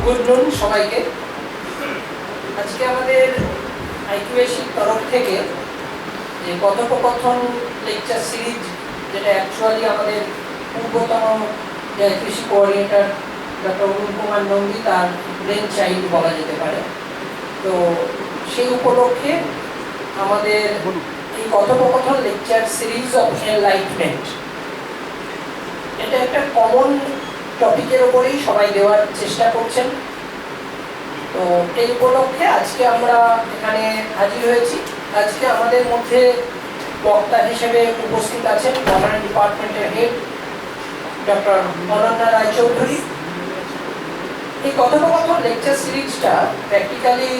Good নুন সবাইকে। আজকে আমাদের আইকিউএসির তরফ থেকে যে কথোপকথন লেকচার সিরিজ, যেটা অ্যাকচুয়ালি আমাদের পূর্বতন যে কৃষি কোঅর্ডিনেটর ডক্টর অরুণ কুমার নন্দী তার ব্রেন চাইল্ড বলা যেতে পারে, তো সেই উপলক্ষে আমাদের এই কথোপকথন লেকচার সিরিজ অফ এনলাইটমেন্ট, এটা একটা কমন টপিকের ওপরেই সবাই দেওয়ার চেষ্টা করছেন। তো এই উপলক্ষে আজকে আমরা এখানে হাজির হয়েছি। আজকে আমাদের মধ্যে বক্তা হিসেবে উপস্থিত আছেন বটানি ডিপার্টমেন্টের হেড ডক্টর অনন্যা চৌধুরী। এই কথোপকথন লেকচার সিরিজটা প্র্যাকটিক্যালি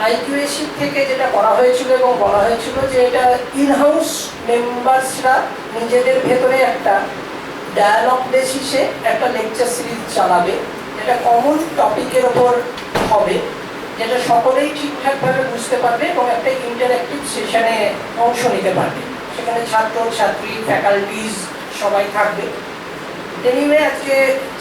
আইকিউএসি থেকে যেটা করা হয়েছিল এবং বলা হয়েছিল যে এটা ইনহাউস মেম্বার্সরা নিজেদের ভেতরে একটা ডায়ালগ বেসিসে একটা লেকচার সিরিজ চালাবে, যেটা কমন টপিকের ওপর হবে, যেটা সকলেই ঠিকঠাকভাবে বুঝতে পারবে এবং একটা ইন্টারঅ্যাক্টিভ সেশনে অংশ নিতে পারবে। সেখানে ছাত্র ছাত্রী ফ্যাকাল্টিজ সবাই থাকবে। এনিওয়ে আজকে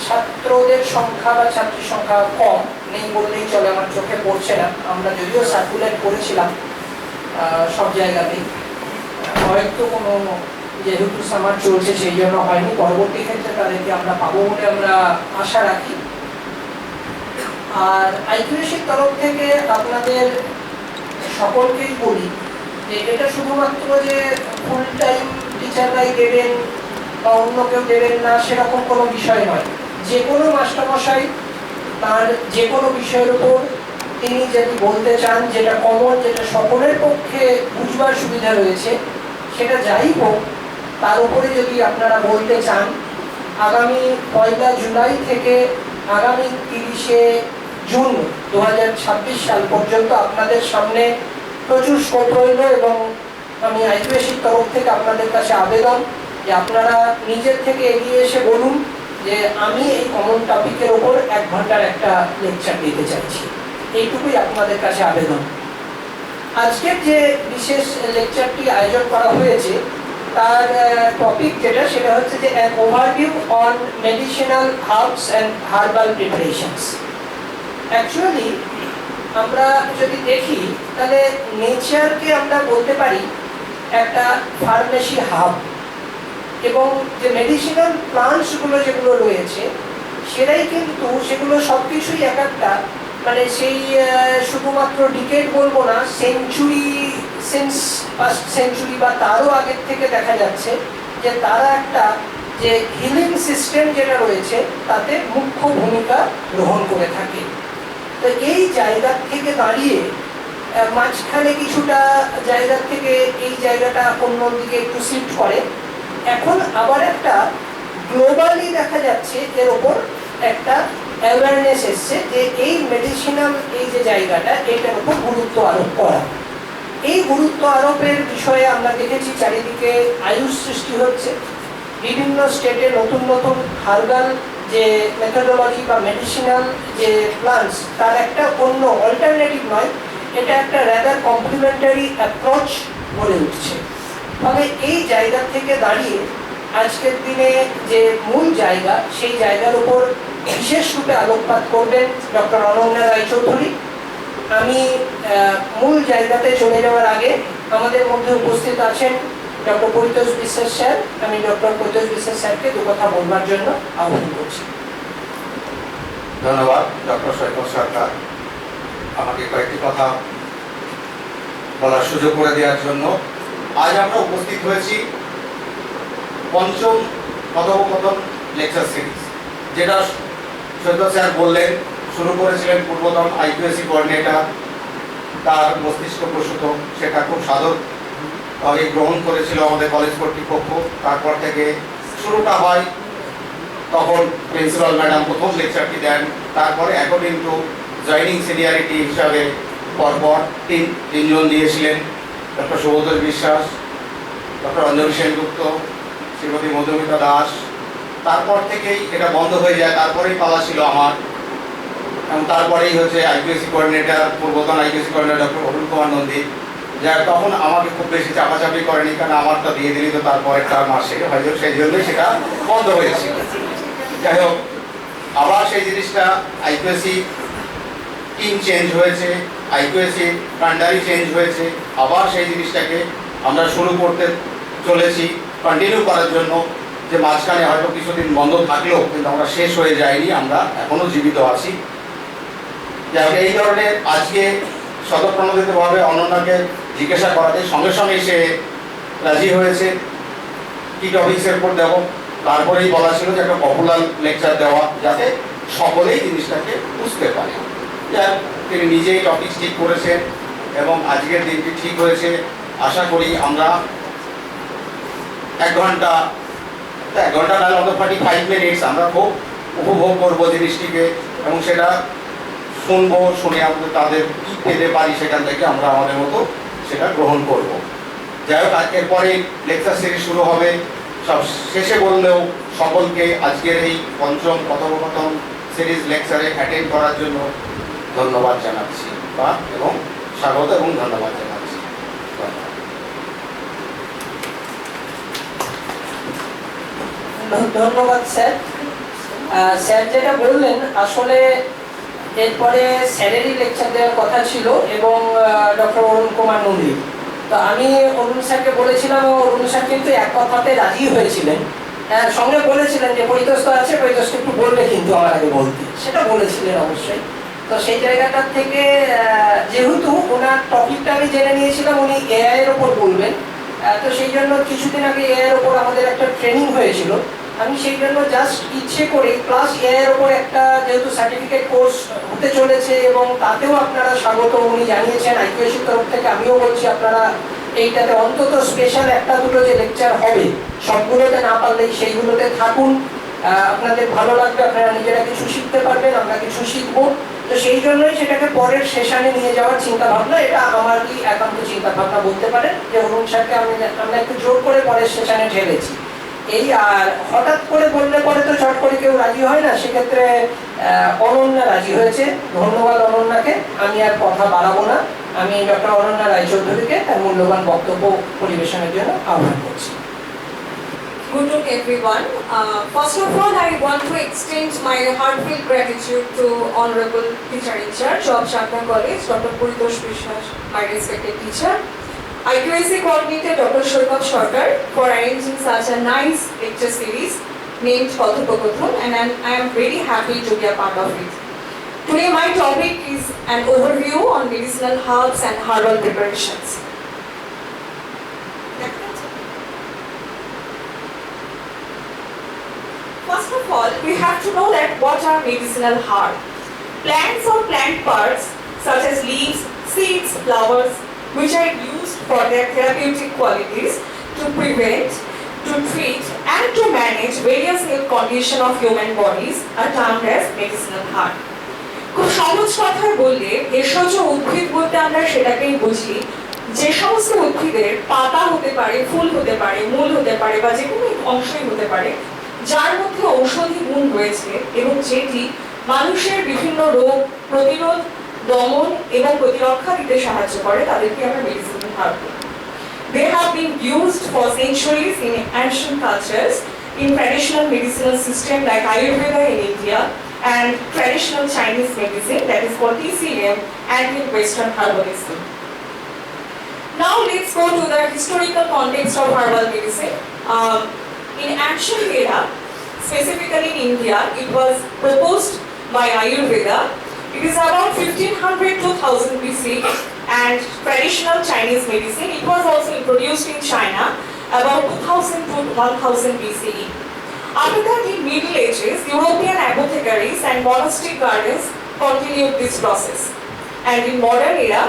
ছাত্রদের সংখ্যা বা ছাত্রীর সংখ্যা কম, নেই বললেই চলে, আমার চোখে পড়ছে না। আমরা যদিও সার্কুলেট করেছিলাম সব জায়গাতেই, হয়তো কোনো যেহেতু সামার চলছে সেই জন্য হয়নি, পরবর্তী ক্ষেত্রে তাদেরকে আমরা পাবো বলে আমরা আশা রাখি। আর আইকিউএসির তরফ থেকে আপনাদের সকলকেই বলি যে এটা শুধুমাত্র যে ফুল টাইম টিচাররাই দেবেন বা অন্য কেউ দেবেন না সেরকম কোনো বিষয় নয়। যে কোনো মাস্টারমশাই তার যে কোনো বিষয়ের উপর তিনি যদি বলতে চান, যেটা কমন, যেটা সকলের পক্ষে বুঝবার সুবিধা রয়েছে, সেটা যাই হোক তার উপরে যদি আপনারা বলতে চান, আগামী 1 জুলাই থেকে আগামী 30 জুন 2026 সাল পর্যন্ত আপনাদের সামনে প্রচুর স্কোপ রইল। এবং আমি আইকিউএসির তরফ থেকে আপনাদের কাছে আবেদন যে আপনারা নিজের থেকে এগিয়ে এসে বলুন যে আমি এই কমন টপিকের ওপর 1 ঘন্টার একটা লেকচার দিতে চাইছি। এইটুকুই আপনাদের কাছে আবেদন। আজকের যে বিশেষ লেকচারটি আয়োজন করা হয়েছে তার টপিক যেটা, সেটা হচ্ছে যে an overview on medicinal herbs and herbal preparations. Actually আমরা যদি দেখি তাহলে নেচারকে আমরা বলতে পারি একটা ফার্মেসি হাব, এবং যে মেডিসিনাল প্লান্টসগুলো যেগুলো রয়েছে সেটাই কিন্তু সেগুলো সব কিছুই এক একটা মানে সেই শুধুমাত্র ডিকেড বলবো না, সিন্স ফার্স্ট সেঞ্চুরি বা তারও আগের থেকে দেখা যাচ্ছে যে তারা একটা যে হিলিং সিস্টেম যেটা রয়েছে তাতে মুখ্য ভূমিকা গ্রহণ করে থাকে। তো এই জায়গা থেকে দাঁড়িয়ে মাঝখানে কিছুটা জায়গা থেকে এই জায়গাটা অন্যদিকে একটু শিফট করে, এখন আবার একটা গ্লোবালি দেখা যাচ্ছে এর ওপর একটা অ্যাওয়ারনেস এসছে যে এই মেডিসিনাল এই যে জায়গাটা, এটার উপর গুরুত্ব আরোপ করা। এই গুরুত্ব আরোপের বিষয়ে আমরা দেখেছি চারিদিকে আয়ুষ সৃষ্টি হচ্ছে, বিভিন্ন স্টেটে নতুন নতুন হার্বাল যে মেথোডোলজি বা মেডিসিনাল যে প্লান্টস তার একটা অন্য অল্টারনেটিভ নয়, এটা একটা রাদার কমপ্লিমেন্টারি অ্যাপ্রোচ গড়ে উঠছে। ফলে এই জায়গা থেকে দাঁড়িয়ে আজকের দিনে যে মূল জায়গা, সেই জায়গার উপর বিশেষ রূপে আলোকপাত করবেন ডক্টর অনন্যা চৌধুরী। আমি মূল জায়গাতে চলে যাওয়ার আগে আমাদের মধ্যে উপস্থিত আছেন ডক্টর পরিতোষ বিশ্বাস স্যার। আমি ডক্টর পরিতোষ বিশ্বাস স্যারকে দু কথা বলবার জন্য আহ্বান করছি। ধন্যবাদ ডক্টর সৈকত সরকার, আমাকে কয়েকটি কথা বলার সুযোগ করে দেওয়ার জন্য। আজ আমরা উপস্থিত হয়েছি পঞ্চম কথোপকথন লেকচার সিরিজ, যেটা সৈকত স্যার বললেন শুরু করেছিলেন পূর্বতন আইকিউএসি কোঅর্ডিনেটর, তার মস্তিষ্ক প্রসূত, সেটা খুব সাধকভাবে গ্রহণ করেছিল আমাদের কলেজ কর্তৃপক্ষ। তারপর থেকে শুরুটা হয়, তখন প্রিন্সিপাল ম্যাডাম প্রথম লেকচারটি দেন, তারপরে অ্যাকর্ডিং টু জয়নিং সিনিয়রিটি হিসাবে পরপর তিনজন দিয়েছিলেন, ডক্টর সুবোধ বিশ্বাস, ডক্টর অঞ্জলি সেনগুপ্ত, শ্রীমতী মধুমিতা দাস। তারপর থেকেই এটা বন্ধ হয়ে যায়, তারপরেই পালা ছিল আমার, এবং তারপরেই হচ্ছে আইকিউএসি কোঅর্ডিনেটর, পূর্বতন IQAC coordinator doctor Arun Kumar Nandi, যার তখন আমাকে খুব বেশি চাপাচাপি করেনি, কারণ আমারটা দিয়ে দিলি তো তারপরে 4 মাসে হয়তো সেই জন্যই সেটা বন্ধ হয়েছিল। যাই হোক, আবার সেই জিনিসটা আইকিউএসি টিম চেঞ্জ হয়েছে, আইকিউএসি কান্ডারি চেঞ্জ হয়েছে, আবার সেই জিনিসটাকে আমরা শুরু করতে চলেছি কন্টিনিউ করার জন্য। যে মাঝখানে হয়তো কিছুদিন বন্ধ থাকলেও কিন্তু আমরা শেষ হয়ে যাইনি, আমরা এখনও জীবিত আছি। যাই এই ধরনের আজকে স্বতঃপ্রণোদিতভাবে অনন্যাকে জিজ্ঞাসা করাতে সঙ্গে সঙ্গে সে রাজি হয়েছে কি টপিক্সের উপর দেবো। তারপরেই বলা ছিল যে একটা পপুলার লেকচার দেওয়া, যাতে সকলেই জিনিসটাকে বুঝতে পারে। যাই তিনি নিজেই টপিক্স ঠিক করেছেন এবং আজকের দিনটি ঠিক হয়েছে। আশা করি আমরা 1 ঘন্টা নাহলে অন্তত 45 মিনিটস আমরা খুব উপভোগ করবো জিনিসটিকে, এবং সেটা শুনবো, শুনে আমাদের তাদের কী পেতে পারি সেখান থেকে আমরা আমাদের মতো সেটা গ্রহণ করব। যাই হোক, এরপরে লেকচার সিরিজ শুরু হবে। সব শেষে বললেও সকলকে আজকের এই 5ম কথোপকথন সিরিজ লেকচারে অ্যাটেন্ড করার জন্য ধন্যবাদ জানাচ্ছি এবং স্বাগত এবং ধন্যবাদ জানাচ্ছি। ধন্যবাদ স্যার। স্যার যেটা বললেন, আসলে এরপরে স্যারেরই লেকচার দেওয়ার কথা ছিল এবং ডক্টর অরুণ কুমার নন্দী। তো আমি অরুণ স্যারকে বলেছিলাম, অরুণ স্যার কিন্তু এক কথাতে রাজি হয়েছিলেন। সঙ্গে বলেছিলেন যে পরিতোষ আছে, পরিতোষ একটু বলবে কিন্তু আমার আগে বলতে, সেটা বলেছিলেন অবশ্যই। তো সেই জায়গাটার থেকে যেহেতু ওনার টপিকটা আমি জেনে নিয়েছিলাম উনি এআই এর ওপর বলবেন, তো সেই জন্য কিছুদিন আগে এআই এর ওপর আমাদের একটা ট্রেনিং হয়েছিল। আমি সেই জন্য জাস্ট ইচ্ছে করে প্লাস এআই এর ওপর একটা যেহেতু সার্টিফিকেট কোর্স হতে চলেছে এবং তাতেও আপনারা স্বাগত উনি জানিয়েছেন আইকিউএসির তরফ থেকে। আমিও বলছি আপনারা এইটাতে অন্তত স্পেশাল 1-2 যে লেকচার হবে, সবগুলোতে না পারলেই সেইগুলোতে থাকুন। আপনাদের ভালো লাগবে, আপনারা নিজেরা কিছু শিখতে পারবেন, আমরা কিছু শিখবো। তো সেই জন্যই সেটাকে পরের সেশনে নিয়ে যাওয়ার চিন্তা ভাবনা, এটা আমারই একান্ত চিন্তা ভাবনা বলতে পারেন। যে অরুণ স্যারকে আমরা একটু জোর করে পরের সেশনে ঠেলেছি এই। আর হঠাৎ করে বললে পরে তো চট করে কেউ রাজি হয় না, সেক্ষেত্রে অনন্যা রাজি হয়েছে। ধন্যবাদ অনন্যাকে। আমি আর কথা বাড়াবো না, আমি ডক্টর অনন্যা রায়চৌধুরীকে তার মূল্যবান বক্তব্য পরিবেশনের জন্য আহ্বান করছি। Good evening, everyone. First of all, I want to extend my heartfelt gratitude to Honorable Teacher in Charge of Chakdaha College, Dr. Paritosh Vishwas, my respected teacher, IQAC Coordinator Dr. Shoibab Sarkar, for arranging such a nice lecture series named Kathopakathan, and I am very happy to be a part of it. Today, my topic is an overview on medicinal herbs and herbal preparations. First of all, we have to know that what are medicinal herbs. Plants or plant parts such as leaves, seeds, flowers, which are used for their therapeutic qualities to prevent, to treat and to manage various health conditions of human bodies are termed as medicinal herbs. খুব সহজ কথায় বললে ভেষজ উদ্ভিদ বলতে আমরা সেটাকেই বুঝি যে সমস্ত উদ্ভিদের পাতা হতে পারে, ফুল হতে পারে, মূল হতে পারে বা যে কোনো অংশই হতে পারে যার মধ্যে ঔষধি গুণ রয়েছে এবং যেটি মানুষের বিভিন্ন রোগ প্রতিরোধ, দমন এবং প্রতিরক্ষা দিতে সাহায্য করে, তাদেরকে আমরা মেডিসিনাল হার্ব বলি। They have been used for centuries in ancient cultures in traditional medicinal system like Ayurveda in India and traditional Chinese medicine that is called TCM and in Western herbalism. Now let's go to the historical context of herbal medicine. In ancient era, specifically in India, it was proposed by Ayurveda. It is around 1500 to 1000 BC, and traditional Chinese medicine, it was also introduced in China about 2000 to 1000 BCE. After that, in Middle Ages, European apothecaries and monastic gardens continued this process. And in modern era,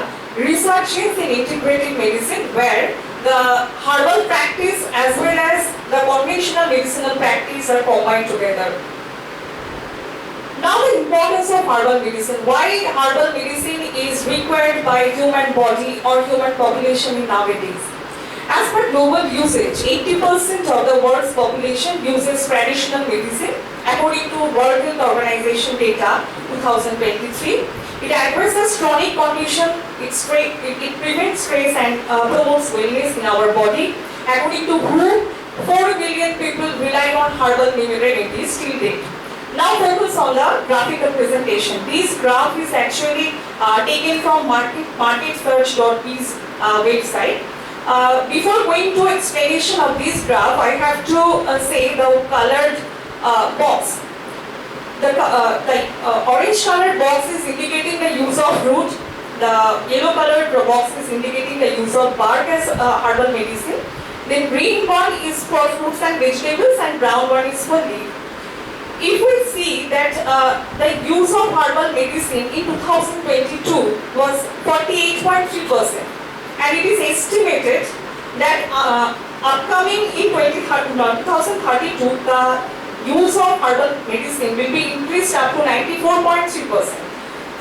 resurgence in integrated medicine where the herbal practice as well as the conventional medicinal practice are combined together. Now the importance of herbal medicine. Why herbal medicine is required by human body or human population in nowadays? As per global usage, 80% of the world's population uses traditional medicine according to World Health Organization data 2023. It addresses chronic condition, it prevents stress and promotes wellness in our body. According to WHO, 4 billion people rely on herbal remedies till date. Now focus on the graphical presentation. This graph is actually taken from marketsearch.biz website. Before going to explanation of this graph, I have to say the colored box. The orange colored box is indicating the use of root. The yellow colored box is indicating the use of bark as herbal medicine. Then green one is for fruits and vegetables and brown one is for leaf. If we see that the use of herbal medicine in 2022 was 48.3%, and it is estimated that upcoming in 2032, the use of herbal medicine will be increased up to 94.3%.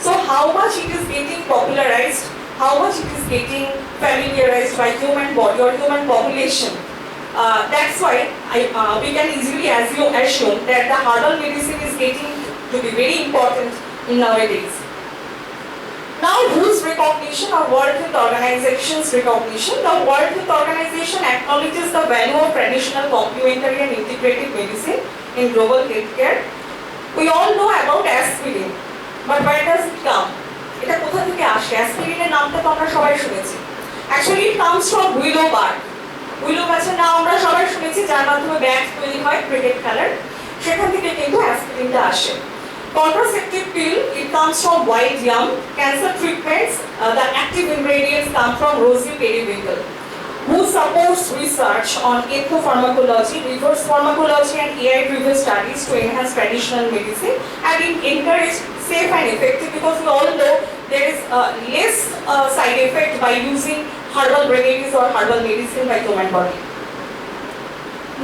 So how much it is getting popularized, how much it is getting familiarized by human body or human population. That's why we can easily assume that the herbal medicine is getting to be very important in nowadays. Now, whose recognition or World Health Organization's recognition? The World Health Organization acknowledges the value of traditional, complementary and integrative medicine in global healthcare. We all know about aspirin, but where does it come? এটা কোথা থেকে আসে? অ্যাসপিরিনের নামটা তো আমরা সবাই শুনেছি। Actually, it comes from willow bark. উইলো গাছের নাম আমরা সবাই শুনেছি, যার মাধ্যমে ব্যাট তৈরি হয় ক্রিকেট খেলার, সেখান থেকে কিন্তু অ্যাসপিরিনটা আসে। Contraceptive pill, it comes from wild yam. Cancer treatments, the active ingredients come from rosy periwinkle. Who supports research on ethnopharmacology, reverse pharmacology and AI-driven studies to enhance traditional medicine and encourage safe and effective, because we all know there is less side effect by using herbal remedies or herbal medicine by human body.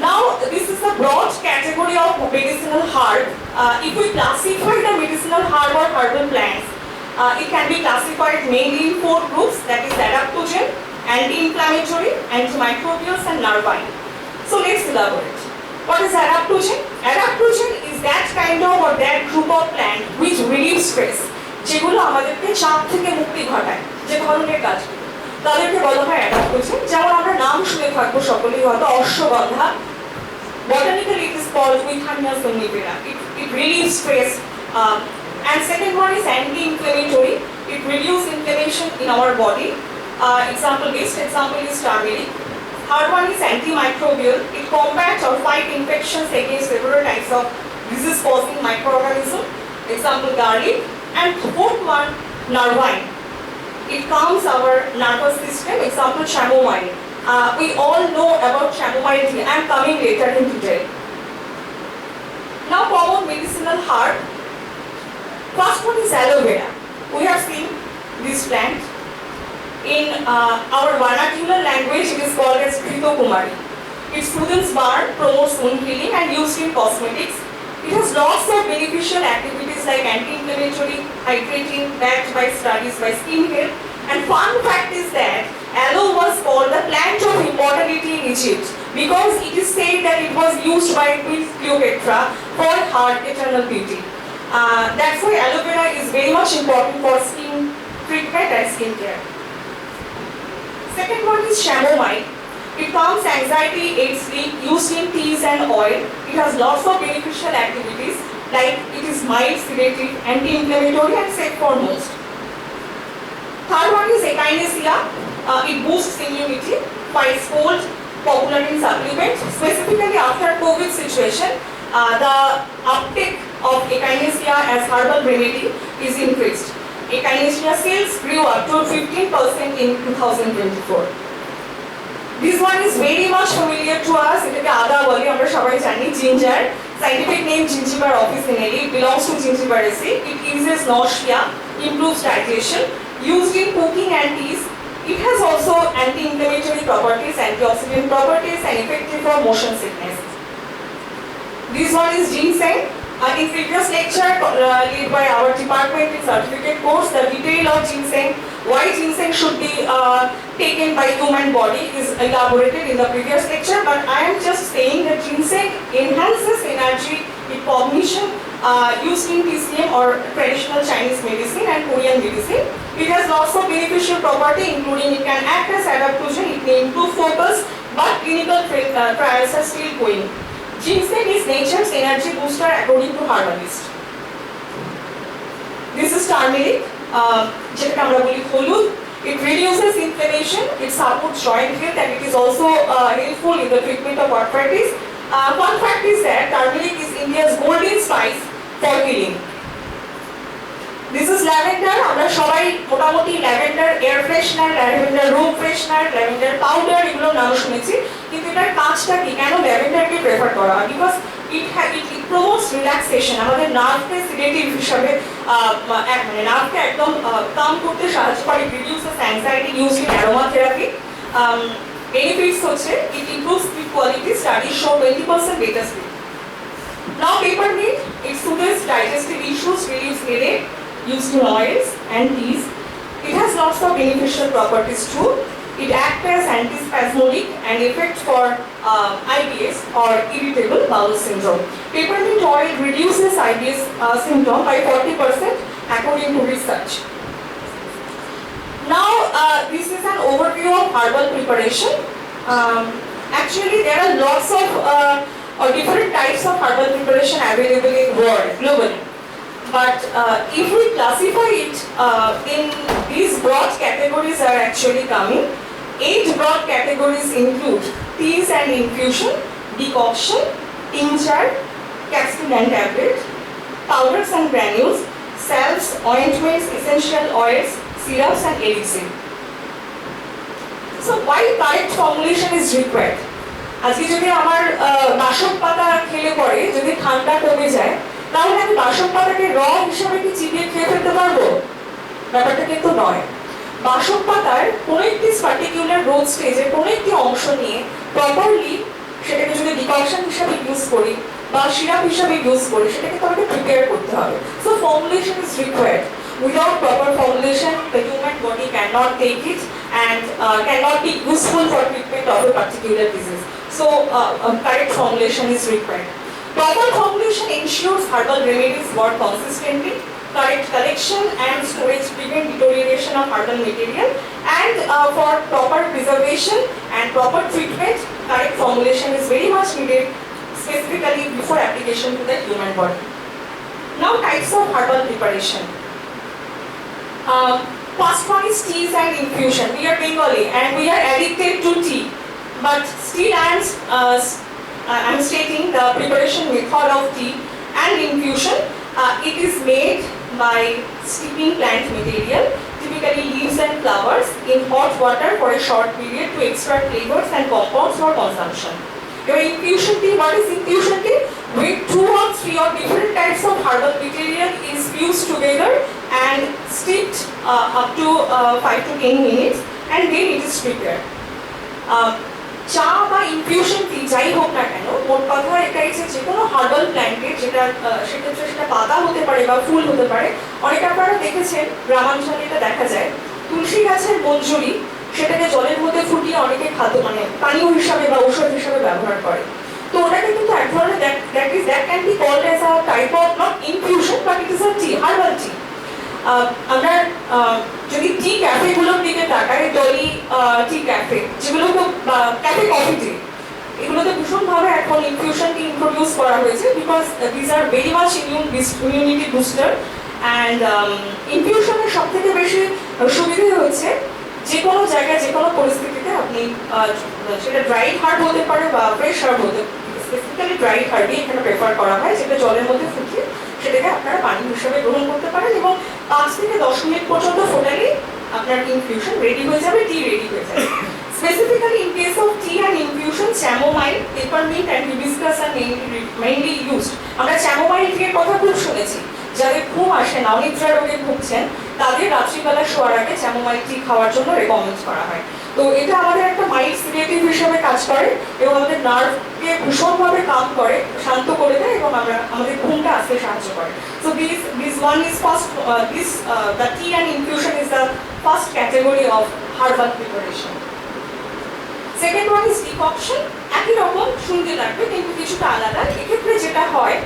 Now, this is the broad category of medicinal herb. If we classify the medicinal herb or herbal plants, it can be classified mainly in 4 groups, that is adaptogen, anti-inflammatory, antimicrobials and nervine. So let's elaborate. What is adaptogen? Adaptogen is that kind of or that group of plant which relieves stress. যেগুলো আমাদেরকে চাপ থেকে মুক্তি ঘটায়, যে ধরনের কাজগুলো তাদেরকে বলা হয় অ্যাডাপ্টোজেন। যেমন আমরা নাম শুনে থাকবো সকলেই হয়তো ashwagandha, botanically it is called Withania somnifera. It relieves stress. And second one is anti-inflammatory. It reduces inflammation in our body. Best example is turmeric. Third one is antimicrobial. It combats or fight infections against several types of disease-causing microorganisms. Example garlic. And fourth one, nervine. It calms our nervous system. Example chamomile. We all know about chamomile tea. I am coming later in detail. Now, common medicinal herb. First one is aloe vera. We have seen this plant. In our vernacular language, it is called as Kathopakathan. It soothes burn, promotes wound healing and used in cosmetics. It has lots of beneficial activities like anti-inflammatory, hydrating, backed by studies by skin health. And fun fact is that aloe was called the plant of immortality in Egypt because it is said that it was used by Queen Cleopatra for her eternal beauty. That's why aloe vera is very much important for skin treatment and skin care. Second one is chamomile. It calms anxiety, aids sleep, used in teas and oil. It has lots of beneficial activities like it is mild, sedative, anti-inflammatory and safe for most. Third one is echinacea. It boosts immunity, fights cold, popular in supplements. Specifically after COVID situation, the uptake of echinacea as herbal remedy is increased. Echinacea sales grew up to 15% in 2024. This one is very much familiar to us. এটাকে আদা বলি, আমরা সবাই জানি। Ginger, scientific name Gingiber officinale, it belongs to Gingiberaceae. It eases nausea, improves digestion, used in cooking and teas. It has also anti-inflammatory properties, antioxidant properties and effective for motion sickness. This one is ginseng. In previous lecture led by our department in certificate course, the detail of ginseng, why ginseng should be taken by human body is elaborated in the previous lecture, but I am just saying that ginseng enhances energy with cognition used in TCM or traditional Chinese medicine and Korean medicine. It has lots of beneficial property including it can act as adaptogen, it may improve focus, but clinical trials are still going. Ginseng is nature's energy booster according to herbalists. This is turmeric, যেটাকে আমরা বলি হলুদ. It reduces inflammation, it supports joint health, and it is also helpful in the treatment of arthritis. One fact is that turmeric is India's golden spice for healing. This is lavender. আমরা সবাই মোটামুটি lavender air freshener, lavender room freshener, lavender powder এগুলোর নাম শুনেছি, কিন্তু এটার কাজটা কি, কেন ল্যাভেন্ডারকে প্রেফার করা হয়? বিকজ it promotes relaxation, আমাদের নার্ভকে সিডেটিভ হিসাবে মানে নার্ভকে একদম কাম করতে সাহায্য করে, reduces anxiety used in aromatherapy. Benefits হচ্ছে it improves sleep quality, studies show 20% better sleep. Now peppermint, it soothes digestive issues, relieves headache, used in oils and teas. It has lots of beneficial properties too. It acts as antispasmodic and effect for IBS or irritable bowel syndrome. Peppermint oil reduces IBS symptom by 40% according to research. Now this is an overview of herbal preparation. Actually there are lots of different types of herbal preparation available in world globally. But if we classify it in these broad categories are actually coming. 8 broad categories include teas and infusion, decoction, tincture, capsule and tablet, powders and granules, salves, ointments, essential oils, syrups and elixir. So why correct formulation is required? আজকে যদি আমার বাসক পাতা খেলে পরে যদি ঠান্ডা কমে যায়, তাহলে আমি বাসক পাতাকে র হিসাবে কি চিবিয়ে খেয়ে ফেলতে পারবো? ব্যাপারটা কিন্তু নয়। বাসক পাতার কোনো একটি পার্টিকুলার রোজ স্টেজের কোনো একটি অংশ নিয়ে প্রপারলি সেটাকে যদি ডিককশন হিসাবে ইউজ করি বা সিরাপ হিসাবে ইউজ করি, সেটাকে তো আমাকে প্রিপেয়ার করতে হবে। So formulation is required. Without proper formulation, the human body cannot take it and cannot be useful for treatment of a particular disease. So correct formulation is required. Proper formulation ensures herbal remedies work consistently. Correct collection and storage prevent deterioration of herbal material, and for proper preservation and proper treatment, correct formulation is very much needed, specifically before application to the human body. Now types of herbal preparation. First one is teas and infusion. We are Bengali and we are addicted to tea, but still I am stating the preparation method of tea and infusion. It is made by steeping plant material, typically leaves and flowers, in hot water for a short period to extract flavors and compounds for consumption. Your infusion tea, what is infusion tea? With 2 or 3 or different types of herbal material is fused together and steeped up to 5 to 10 minutes, and then it is prepared. চা বা infusion টি যাই হোক না কেন, মোট কথা এটাই যে কোনো হার্বাল প্ল্যান্টের যেটা সেক্ষেত্রে সেটা পাতা হতে পারে বা ফুল হতে পারে। অনেক আপনারা দেখেছেন গ্রামাঞ্চলে এটা দেখা যায়, তুলসী গাছের মঞ্জুরি সেটাকে জলের মধ্যে ফুটিয়ে অনেকে খাদ্য মানে পানীয় হিসাবে বা ঔষধ হিসাবে ব্যবহার করে। তো ওটাকে কিন্তু এক ধরনের that can be called as a type of not infusion but it is a tea, herbal tea. আমরা যদি টি ক্যাফেগুলোর দিকে তাকাই, ডলি টি ক্যাফে যেগুলো ক্যাফে কফি টি, এগুলোতে ভীষণভাবে এখন ইনফিউশন টি ইন্ট্রোডিউস করা হয়েছে, because these are very much immunity booster. And ইনফিউশনের সব থেকে বেশি সুবিধে হচ্ছে যে কোনো জায়গায় যে কোনো পরিস্থিতিতে আপনি সেটা ড্রাইড হার্ব হতে পারে বা ফ্রেশ হার্ব হতে পারে, স্পেসিফিক্যালি ড্রাইড হার্বই এখানে প্রেফার করা হয়, যেটা জলের মধ্যে ফুটিয়ে সেটাকে আপনারা পানি হিসাবে গ্রহণ করতে পারেন এবং 5 থেকে 10 মিনিট পর্যন্ত ফোটালেই আপনার ইনফিউশন রেডি হয়ে যাবে, টি রেডি হয়ে যাবে। Specifically in case of tea and infusion, chamomile, peppermint and hibiscus are mainly used. আমরা chamomile tea এর কথা খুব শুনেছি, যাদের ঘুম আসে না, অনিদ্রা রোগে ভুগছেন, তাদের রাত্রিবেলা শোয়ার আগে chamomile tea খাওয়ার জন্য রেকমেন্ড করা হয়। তো এটা আমাদের একটা মাইল্ড সিডেটিভ হিসেবে কাজ করে এবং আমাদের নার্ভকে ভীষণভাবে কাম করে, শান্ত করে দেয় এবং আমাদের ঘুমটা আসতে সাহায্য করে। So this one is first, the tea and infusion is the first category of herbal preparation. Second one is decoction. একই রকম শুনতে লাগবে কিন্তু কিছুটা আলাদা। এক্ষেত্রে যেটা হয়,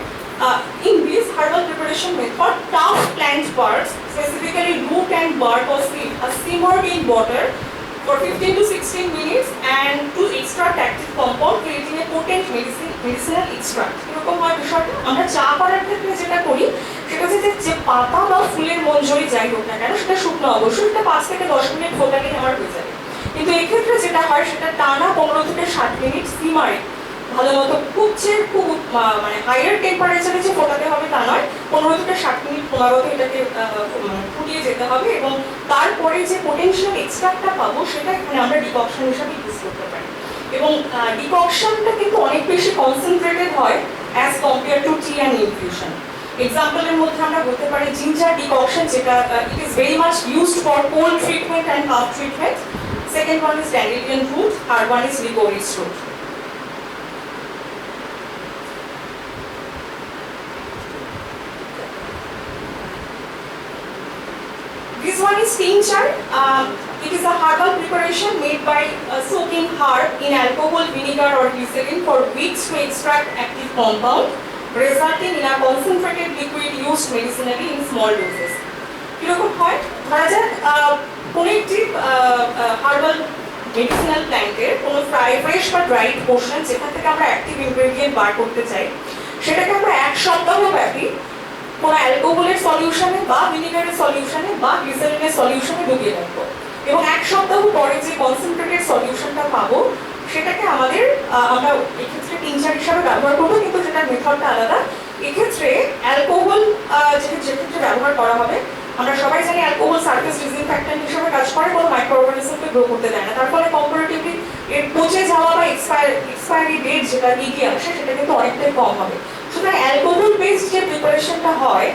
in this herbal preparation method, tough plant parts, specifically root and bark or seed, are simmered in water for 15 to 16 minutes and to extract active compound creating a potent medicinal extract. এরকম হয় বিষয়টা। আমরা চা করার ক্ষেত্রে যেটা করি সেটা হচ্ছে যে পাতা বা ফুলের মঞ্জরি যাই হোক না কেন সেটা শুকনো অবশ্যই এটা 5 থেকে 10 মিনিট ফোটালেই আমার হয়ে যাবে। কিন্তু এই ক্ষেত্রে যেটা হয় সেটা টানা 15 থেকে 60 মিনিট স্টিমারে ভালো মতো খুব মানে হাইয়ার টেম্পারেচারে যে ফোটাতে হবে তা নয়, 15 থেকে 60 মিনিট ক্রমাগত এটাকে ফুটিয়ে যেতে হবে এবং তারপরে যে পোটেনশিয়াল এক্সট্রাক্টটা পাবো সেটা এখানে আমরা ডিককশন হিসাবে ইউজ করতে পারি। এবং ডিককশনটা কিন্তু অনেক বেশি কনসেন্ট্রেটেড হয় as compare to tea and infusion. এক্সাম্পলের মধ্যে আমরা বলতে পারি জিঞ্জার ডিককশন, যেটা it is very much used for cold treatment and cough treatment. Second one is dandelion root, third one is licorice root. This one is tincture. It is a herbal preparation made by soaking herb in alcohol, vinegar or glycerin for weeks to extract active compound, resulting in a concentrated liquid used medicinally in small doses. কিরকম হয়, ধরা যাক কোনো একটি herbal medicinal প্ল্যান্টের কোনো fresh বা dried portion যেখান থেকে আমরা অ্যাক্টিভ ইনগ্রেডিয়েন্ট বার করতে চাই, সেটাকে আমরা 1 সপ্তাহ ব্যাপী কোনো অ্যালকোহলের সলিউশনে বা ভিনিগারের সলিউশনে বা গ্লিসারিনের সলিউশনে ডুবিয়ে রাখবো এবং 1 সপ্তাহ পরে যে কনসেন্ট্রেটেড সলিউশনটা পাবো সেটাকে আমরা এক্ষেত্রে টিনচার হিসাবে ব্যবহার করবো, কিন্তু সেটার মেথডটা আলাদা। এক্ষেত্রে অ্যালকোহল যেক্ষেত্রে ব্যবহার করা হবে, আমরা সবাই জানি অ্যালকোহল সারফেস ডিসইনফেক্ট্যান্ট হিসেবে কাজ করে, কোনো মাইক্রোঅর্গানিজমকে গ্রো করতে দেয় না, তার ফলে কম্পারেটিভলি এর পচে যাওয়া বা এক্সপায়ারি ডেট যেটা এগিয়ে আসে সেটা কিন্তু অনেকটাই কম হবে। সুতরাং অ্যালকোহল বেসড যে প্রিপারেশনটা হয়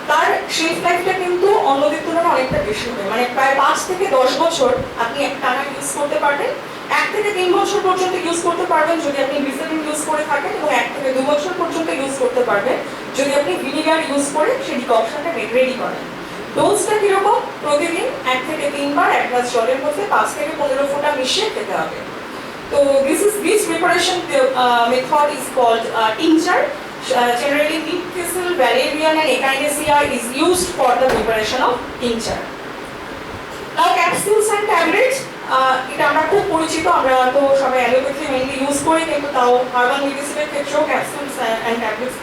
তার শেলফ লাইফটা কিন্তু অন্যদের তুলনায় অনেকটা বেশি হবে, মানে প্রায় 5 থেকে 10 বছর আপনি টানা ইউজ করতে পারবেন, 1 থেকে 3 বছর পর্যন্ত ইউজ করতে পারবেন যদি আপনি গ্লিসারিন ইউজ করে থাকেন, এবং 1 থেকে 2 বছর পর্যন্ত ইউজ করতে পারবেন যদি আপনি ভিনিগার ইউজ করে সেই ডিককশনটা রেডি করেন। ডোজটা কিরকম, প্রতিদিন 1 থেকে 3 বার 1 গ্লাস জলের মধ্যে 5 থেকে 15 ফোঁটা মিশিয়ে খেতে হবে। তো this preparation method is called tincture. Generally neem thistle, valerian and echinacea is used for the preparation of tincture. Now capsules and tablets, এটা আমরা খুব পরিচিত, আমরা তো সবাই অ্যালোপ্যাথি মেইনলি ইউজ করি, কিন্তু তাও হার্বাল মেডিসিনের ক্ষেত্রেও capsules and tablets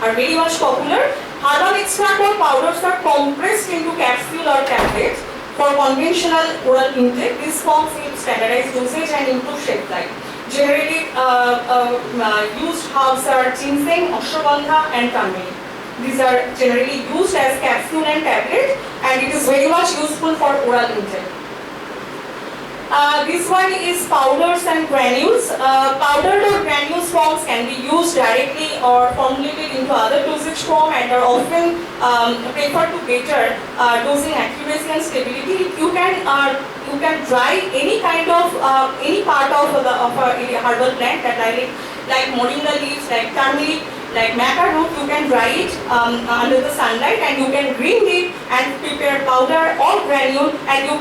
are very much popular. Herbal extract or powders are compressed into capsule or tablets for conventional oral intake. This forms in standardized dosage and improve shelf life. Generally used herbs are ginseng, ashwagandha and turmeric. These are generally used as capsule and tablet, and it is very much useful for oral intake. This one is powders and granules. Powdered or granules forms can be used directly or formulated into other dosage form and are often preferred to better dosing accuracy and stability. You can dry any kind of any part of a herbal plant that like moringa leaves, like turmeric, like maca root. You can dry it under the sunlight, and you can grind it and prepare powder or granule, and you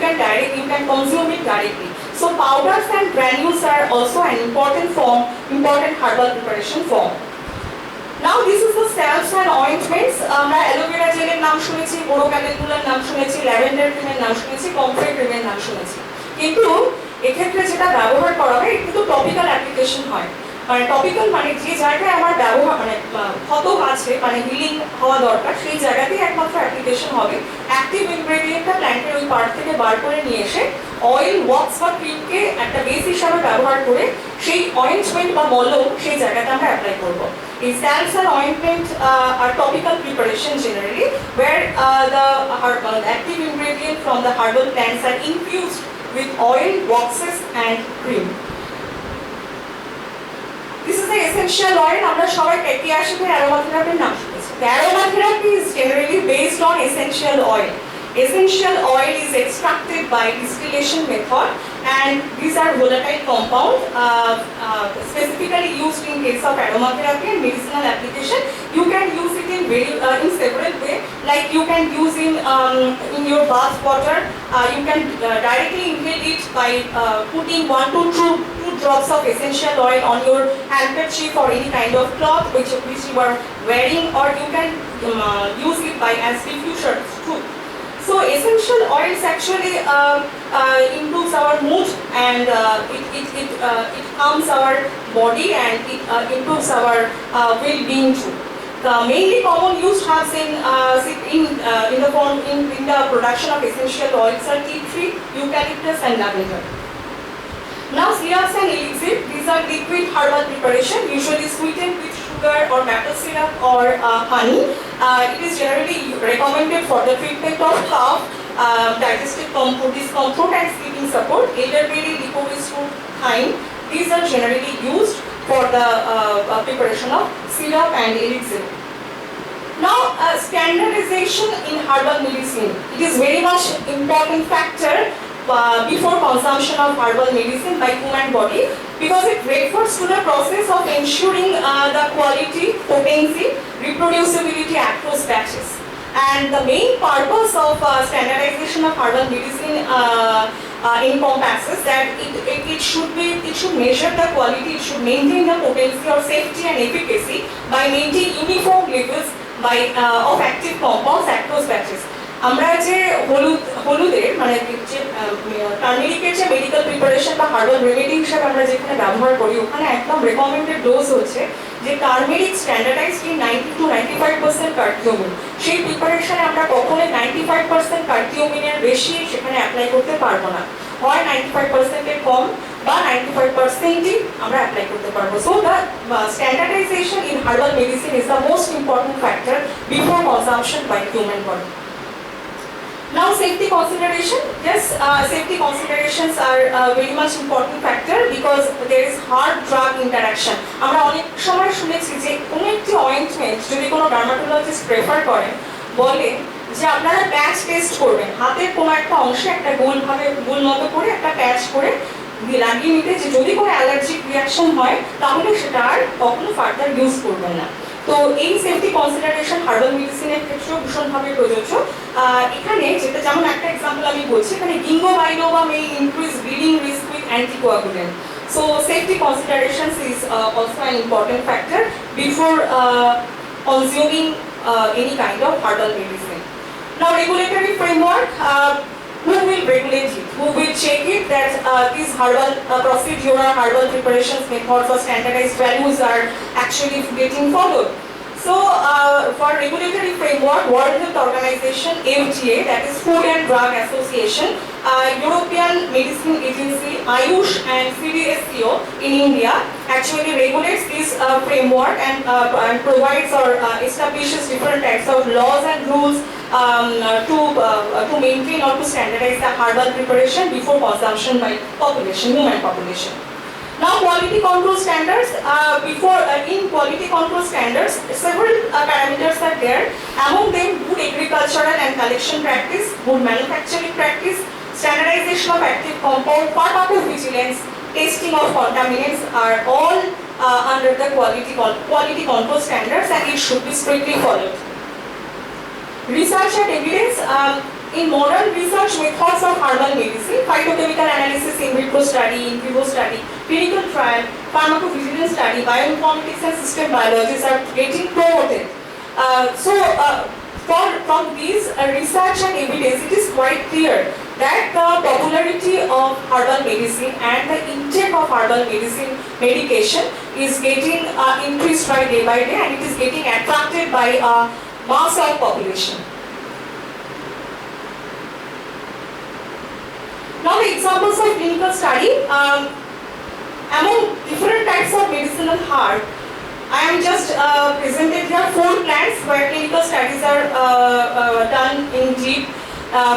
can consume it directly. So powders and granules are also an important herbal preparation form. Now this is the salves and ointments. আমরা aloe vera জেলের নাম শুনেছি, বোরো ক্যালেন্ডুলার নাম শুনেছি, lavender ক্রিমের নাম শুনেছি, comfrey ক্রিমের নাম শুনেছি, কিন্তু এক্ষেত্রে যেটা ব্যবহার করা হয় কিন্তু টপিক্যাল অ্যাপ্লিকেশন হয়। মানে টপিক্যাল মানে যে জায়গায় আমার ব্যবহার মানে ক্ষত আছে, মানে হিলিং হওয়া দরকার, সেই জায়গাতেই একমাত্র অ্যাপ্লিকেশন হবে। অ্যাক্টিভ ইনগ্রেডিয়েন্টটা প্ল্যান্টের ওই পার্ট থেকে বার করে নিয়ে এসে অয়েল, ওয়াক্স বা ক্রিমকে একটা বেস হিসাবে ব্যবহার করে সেই অয়েন্টমেন্ট বা মলম সেই জায়গাতে আমরা অ্যাপ্লাই করবো। এই salves and ointment are topical preparation generally where the active ingredient from the herbal plants are infused with oil, waxes and cream. This is the essential oil. আমরা সবাই পেটিয়াশিতে aromatherapy নাম শুনেছি। Aromatherapy is generally based on essential oil. Essential oil is extracted by distillation method, and these are volatile compound specifically used in case of aromatherapy and medicinal application. You can use it in several ways, like you can use in your bath water. You can directly inhale it by putting 1 to 2 drops of essential oil on your handkerchief or any kind of cloth which you are wearing, or you can use it by as diffuser too. So essential oils actually improves our mood, and it calms our body, and it improves our well-being too. The mainly common used herbs in the production of essential oils are tea tree, eucalyptus, and lavender. Now, syrups and elixir, these are liquid herbal preparation, usually sweetened with sugar or maple syrup or honey. It is generally recommended for the treatment of cough, digestive discomfort, and sleeping support. Elderberry, licorice root, thyme, these are generally used for the preparation of syrup and elixir. Now, standardization in herbal medicine, it is very much important factor before consumption of herbal medicine by human body, because it refers to the process of ensuring the quality, potency, reproducibility across batches. And the main purpose of standardization of herbal medicine encompasses that it should measure the quality, it should maintain the potency or safety and efficacy by maintaining uniform levels of active compounds across batches. আমরা যে হলুদের মানে যে টার্মেরিকের যে medical preparation বা herbal remedy হিসেবে আমরা যেখানে ব্যবহার করি, ওখানে একদম রেকমেন্ডেড ডোজ হচ্ছে যে টার্মেরিক স্ট্যান্ডার্ডাইজড ইন 90 to 95% কার্টিওমিন। সেই প্রিপারেশনে আমরা কখনোই 95% কার্টিওমিনের বেশি সেখানে অ্যাপ্লাই করতে পারবো না, হয় 95% কম বা 95%ই আমরা অ্যাপ্লাই করতে পারবো। So the standardisation in herbal medicine is the most important factor before consumption by human body. Now, safety consideration. Yes, safety considerations are very much important factor because there is hard drug interaction. আমরা অনেক সময় শুনেছি যে কোনো একটি ointment যদি কোনো dermatologist prefer করেন, বলে যে আপনারা প্যাচ টেস্ট করবেন, হাতের কোনো একটা অংশে একটা গোল মতো করে একটা প্যাচ করে লাগিয়ে নিতে, যে যদি কোনো অ্যালার্জিক রিয়াকশন হয় তাহলে সেটা আর কখনো ফার্দার ইউজ করবেন না। তো এই সেফটি কনসিডারেশন হার্বাল মেডিসিনের ক্ষেত্রেও ভীষণভাবে প্রযোজ্য। এখানে যেটা যেমন একটা এক্সাম্পল আমি বলছি, এখানে ginkgo biloba may increase bleeding risk with anticoagulant. So safety considerations is also an important factor before consuming any kind of herbal medicine. Now, regulatory framework. Who will regulate it? Who will check it that these herbal procedural herbal preparations, methods or standardized values are actually getting followed? So, for regulatory framework, World Health Organization, FDA, that is Food and Drug Association, European Medicine Agency, AYUSH, and CDSCO in India actually regulates this framework and provides or establishes different types of laws and rules to maintain or to standardize the herbal preparation before consumption by human population. Now, quality control standards. In quality control standards, several parameters are there. Among them, good agricultural and collection practice, good manufacturing practice, standardization of active compound, pharmacovigilance, testing of contaminants are all under the quality control standards, and it should be strictly followed. Research and evidence. In modern research methods of herbal medicine, phytochemical analysis, in vitro study, in vivo study, clinical trial, pharmacovigilance study, bioinformatics and system biologies are getting promoted. From these research and evidence, it is quite clear that the popularity of herbal medicine and the intake of herbal medicine medication is getting increased by day, and it is getting attracted by a mass of population. Now, the examples of clinical study. Among different types of medicinal herb, I am just presented here 4 plants where clinical studies are done in deep.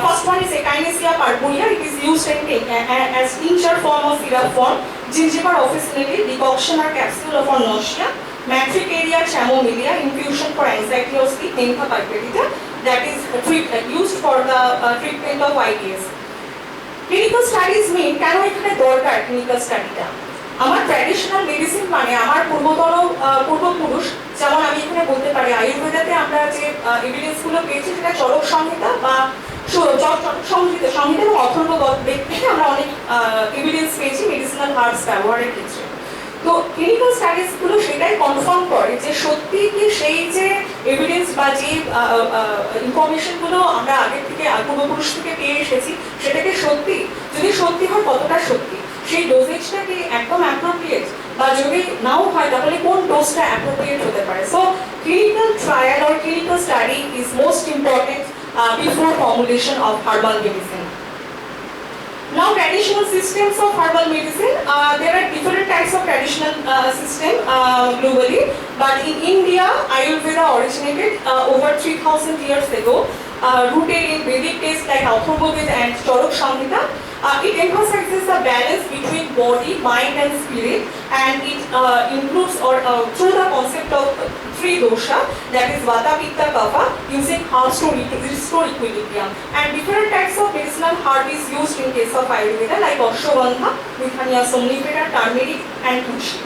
First one is Echinacea purpurea. It is used as tincture form or syrup form, gingiber officinally, decoction or capsule for nausea, Matricaria chamomilla, infusion for anxiety or sleep, Nympha pipedita, that is used for the treatment of IBS. Clinical studies mean কেন এখানে দরকার clinical স্টাডিটা? আমার traditional medicine মানে আমার পূর্বপুরুষ, যেমন আমি এখানে বলতে পারি আয়ুর্বেদাতে আমরা যে এভিডেন্সগুলো পেয়েছি সেটা চরক সংহিতা বা সংহিতা এবং অথর্ববেদ থেকে আমরা অনেক এভিডেন্স পেয়েছি মেডিসিনাল হার্বস ব্যবহারের ক্ষেত্রে। তো ক্লিনিক্যাল স্টাডিজগুলো সেটাই কনফার্ম করে যে সত্যি কি সেই যে এভিডেন্স বা যে ইনফরমেশনগুলো আমরা আগের থেকে পূর্বপুরুষ থেকে পেয়ে এসেছি সেটাকে সত্যি, যদি সত্যি হয় কতটা সত্যি, সেই ডোজেজটা কি একদম অ্যাপ্রোপ্রিয়েট, বা যদি নাও হয় তাহলে কোন ডোজটা অ্যাপ্রোপ্রিয়েট হতে পারে। So clinical trial or clinical study is most important before formulation of herbal medicine. Now, traditional systems of herbal medicine, there are different types of traditional system globally, but in India, Ayurveda originated over 3000 years ago, rooted in Vedic texts like Kathopakathan and Chowdhury. It emphasizes the balance between body, mind and spirit, and it includes through the concept of three dosha, that is Vata, Pitta, Kapha, using herbs to restore equilibrium. And different types of medicinal herb is used in case of Ayurveda like Ashwagandha, Withania somnifera, turmeric and tulsi.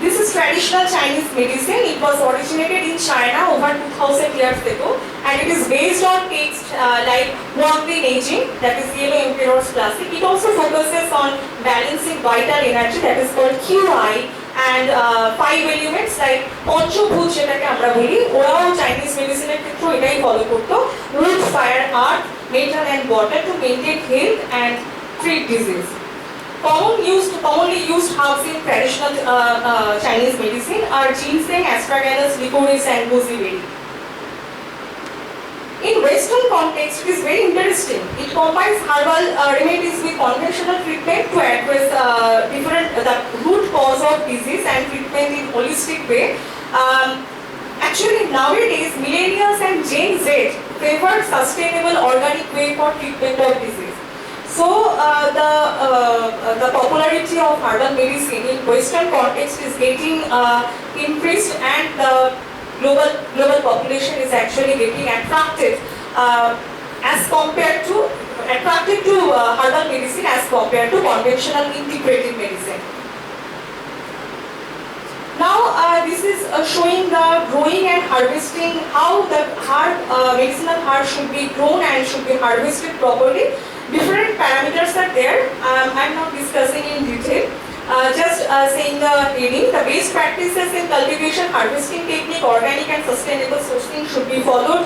This is traditional Chinese medicine. It was originated in China over 2000 years ago, and it is based on texts like Huangdi Neijing, that is Yellow Emperor's Classic. It also focuses on balancing vital energy, that is called QI, and 5 elements like Panchobhut যেটাকে আমরা বলি, ওরাও Chinese medicine এর ক্ষেত্রে এটাই follow করতো, wood, fire, earth, metal and water to maintain health and treat disease. Commonly used herbs in traditional Chinese medicine are ginseng, astragalus, licorice and gooseberry. In Western context, it is very interesting. It combines herbal remedies with conventional treatment to address the root cause of disease and treatment in holistic way. Actually, nowadays, millennials and Gen Z favor sustainable organic way for treatment of disease. So the popularity of herbal medicine in Western context is getting increased, and the global population is actually getting attracted to herbal medicine as compared to conventional integrative medicine. Now this is showing the growing and harvesting, how the medicinal herb should be grown and should be harvested properly. Different parameters are there. I'm not discussing in detail. Just saying the heading. The best practices in cultivation, harvesting technique, organic and sustainable sourcing should be followed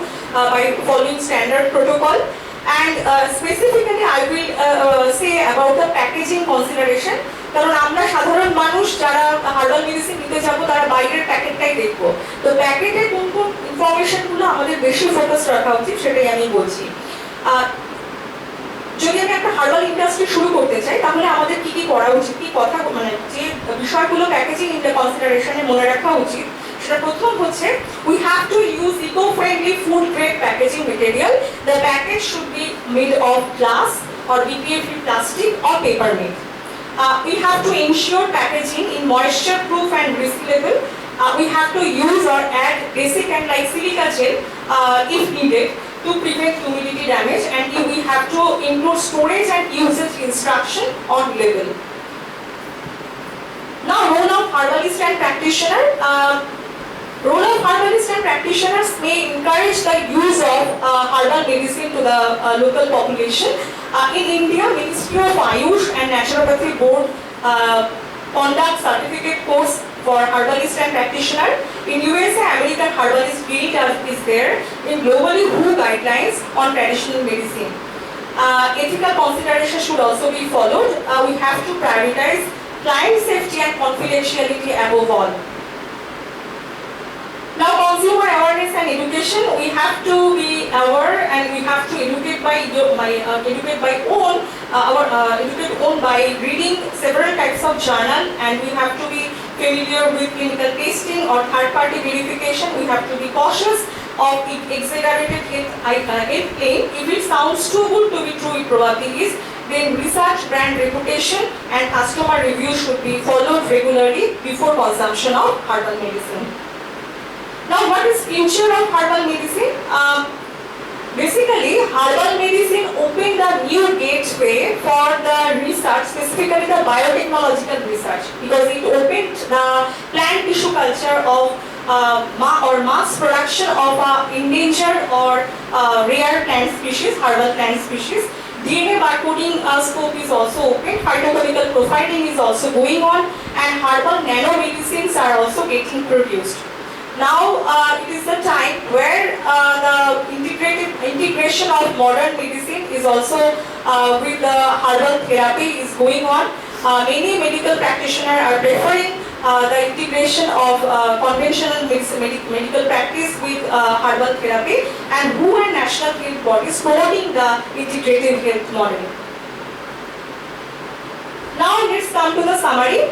by following standard protocol. And specifically, I will say about the packaging consideration. কারণ আমরা সাধারণ মানুষ যারা herbal medicine নিতে যাবো তারা বাইরের প্যাকেটটাই দেখবো, তো প্যাকেটে কোন কোন ইনফরমেশনগুলো আমাদের বেশি ফোকাস রাখা উচিত সেটাই আমি বলছি। যদি আমি একটা হার্বাল ইন্ডাস্ট্রি শুরু করতে চাই তাহলে আমাদের কি কি করা উচিত, কি কথা মানে যে বিষয়গুলো প্যাকেজিং ইন কনসিডারেশনে মনে রাখা উচিত, সেটা প্রথম হচ্ছে we have to use eco-friendly food grade packaging material. The package should be made of glass or BPA-free plastic or paper made. We have to ensure packaging in moisture proof and resealable. We have to use or add basic and like silica gel if needed to prevent humidity damage, and we have to include storage and usage instruction on label. Now, role of herbalist and practitioner. Role of herbalist and practitioners may encourage the use of herbal medicine to the local population. In India, Ministry of Ayush and Naturopathy Board conduct certificate course for herbalist and practitioner. In USA, American Herbalist Guild is there. In globally WHO guidelines on traditional medicine. Ethical consideration should also be followed. We have to prioritize client safety and confidentiality above all. Now, consumer awareness and education. We have to be aware and we have to educate by reading several types of journal, and we have to be familiar with clinical testing or third-party verification. We have to be cautious of exaggerated health claim. If it sounds too good to be true, it probably is. Then research, brand reputation, and customer reviews should be followed regularly before consumption of herbal medicine. Now, what is future of herbal medicine? Basically, herbal medicine opened a new gateway for the research, specifically the biotechnological research, because it opened the plant tissue culture of mass production of endangered or rare plant species, herbal plant species. DNA barcoding scope is also open, phytochemical profiling is also going on, and herbal nanomedicines are also getting produced. Now it is the time where the integration of modern medicine is also with the herbal therapy is going on. Many medical practitioners are preferring the integration of conventional medical practice with herbal therapy, and WHO and national health bodies promoting the integrative health model. Now let's come to the summary.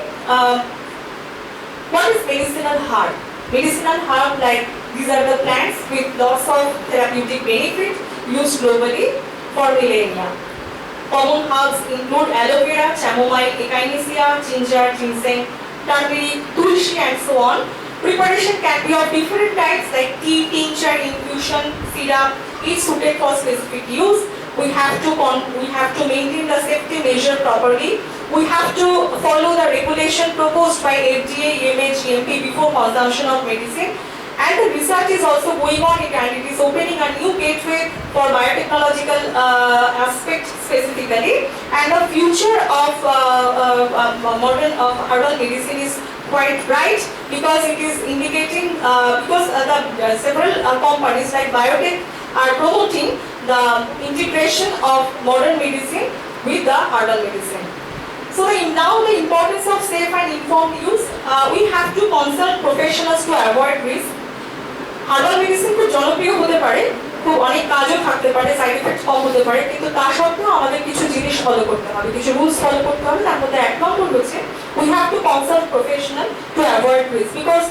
What is medicinal herb? Medicinal herb, like these are the plants with lots of therapeutic benefit used globally for millennia. Common herbs include aloe vera, chamomile, echinacea, ginger, ginseng, turmeric, tulsi, and so on. Preparation can be of different types like tea, tincture, infusion, syrup, each suited for specific use. We have to maintain the safety measure properly. We have to follow the regulation proposed by FDA, EMA, GMP before consumption of medicine. And the research is also going on and it is opening a new gateway for biotechnological aspects specifically. And the future of modern herbal medicine is quite bright because it is indicating, because the several companies like biotech are promoting the integration of modern medicine with the herbal medicine. So now the importance of safe and informed use, we have to consult professionals to avoid risk. Herbal medicine খুব জনপ্রিয় হতে পারে, খুব অনেক কাজও থাকতে পারে, side effect কম হতে পারে, কিন্তু তা সত্ত্বেও আমাদের কিছু জিনিস ফলো করতে হবে, কিছু রুলস ফলো করতে হবে। তার মধ্যে এক নম্বর হচ্ছে we have to consult professional to avoid risk because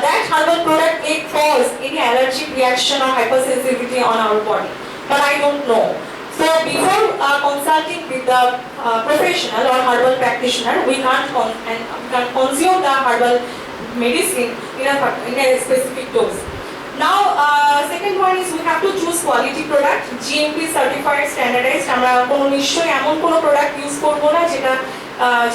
that herbal product may cause any allergic reaction or hypersensitivity on our body, but I don't know. So before consulting with the professional or herbal practitioner, we can't consume the herbal medicine in a specific dose. Now, second one is we have to choose quality product, GMP certified, standardized. আমরা কোনো নিশ্চয়ই এমন কোনো product use করবো না যেটা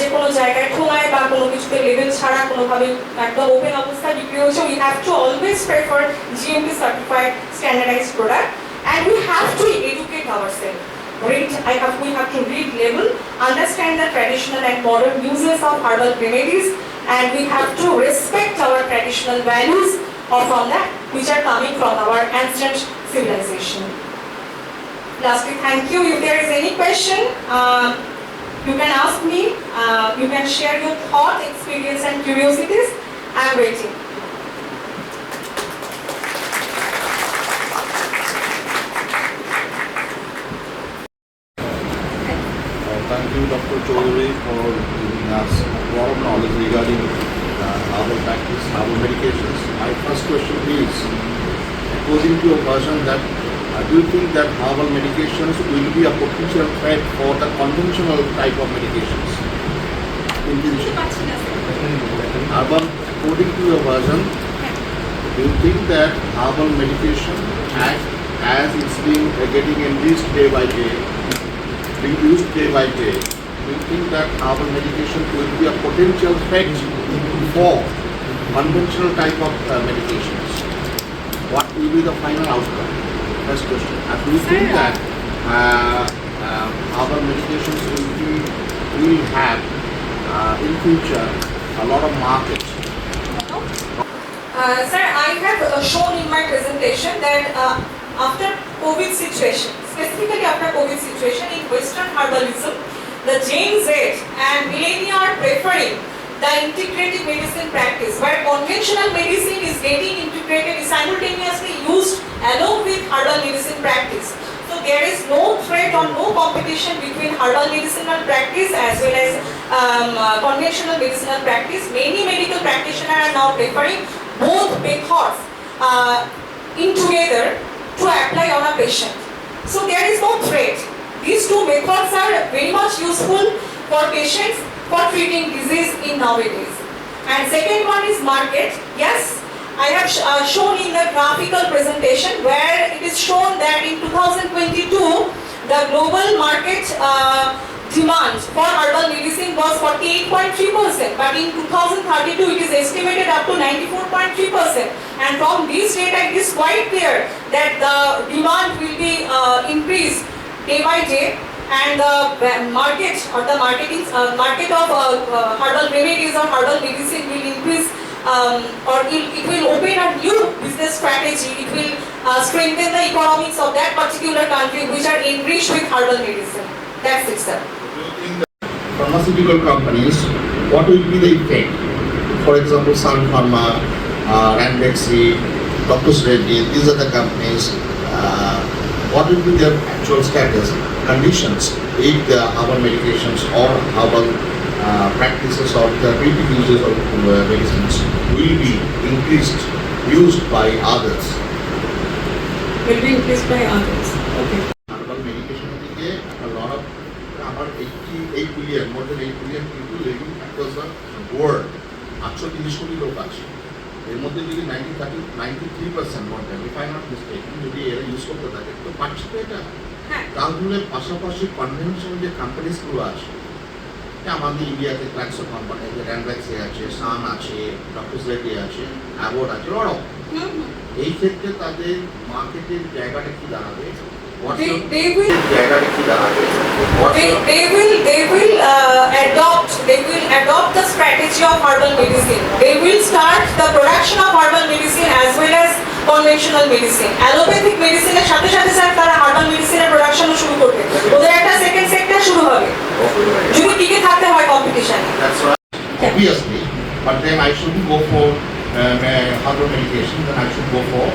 যে কোনো জায়গায় ঠোঙায় বা কোনো কিছুতে লেবেল ছাড়া কোনোভাবে একদম ওপেন অবস্থায় বিক্রি হচ্ছে। We have to always prefer GMP certified, standardized product, and we have to educate ourselves. We have to read label, understand the traditional and modern uses of herbal remedies, and we have to respect our traditional values or from that which are coming from our ancient civilization. Lastly, thank you. If there is any question, you can ask me. You can share your thought, experience, and curiosities. I am waiting. Thank you, Dr. Chowdhury, for giving us a lot of knowledge regarding herbal practice, herbal medications. My first question is, according to your version, that do you think that herbal medications will be a potential threat for the conventional type of medications in future? Herbal, according to your version, do you think that herbal medication, as it's being getting enriched day by day, being used day by day, do you think that herbal medication will be a potential threat for conventional type of medications? What will be the final outcome? First question. And do you think that herbal medications will have in future a lot of market? Sir, I have shown in my presentation that after COVID situation, specifically after COVID situation in Western herbalism, the Gen Z and millennia are preferring the integrative medicine practice, where conventional medicine is getting integrated, is simultaneously used along with herbal medicine practice. So there is no threat or no competition between herbal medicinal practice as well as conventional medicinal practice. Many medical practitioners are now preferring both methods in together to apply on a patient. So there is no threat. These two methods are very much useful for patients for treating disease in nowadays. And second one is market. Yes, I have shown in the graphical presentation where it is shown that in 2022 the global market demand for herbal medicine was 48.3%, but in 2032 it is estimated up to 94.3%. And from this data it is quite clear that the demand will be increased day by day, and the market or the market of herbal remedies or herbal medicine will increase, or it will open a new business strategy. It will strengthen the economics of that particular country which are enriched with herbal medicine. That's it, sir. Pharmaceutical companies, what will be the effect? For example, Sun Pharma, Randexy, Dr. Reddy, these are the companies. What will be their actual status, conditions, if the herbal medications or herbal practices or therapeutic uses of medicines will be used by others? Will be increased by others. Okay. Herbal medication a lot of about 8 billion, more than 8 billion people living across the world. 840 কোটি লোক আছে, এর মধ্যে যদি 93% মনে হয়, if I'm not mistaken, যদি এরা ইউজ করতে থাকে তো পাচ্ছে তো এটা। তাহলে পাশাপাশি কনভেনশনাল যে কোম্পানিজগুলো আছে, আমাদের ইন্ডিয়াতে ক্লাক্সো কোম্পানি আছে, র্যান্ড্যাক্সি আছে, সান আছে, ডক্টর রেডি আছে, অ্যাবোর্ড আছে, লড়ো। এই ক্ষেত্রে তাদের মার্কেটের জায়গাটা কি দাঁড়াবে? They will adopt the strategy of herbal medicine. They will start the production of herbal medicine as well as conventional medicine. Allopathic medicine এর সাথে সাথে স্যার তারা herbal medicine এর production শুরু করবে। ওদের একটা সেকেন্ড সেক্টর শুরু হবে। যদি টিকে থাকতে হয় কম্পিটিশনে। That's right. Obviously, but then I shouldn't go for herbal medication, then I should go for.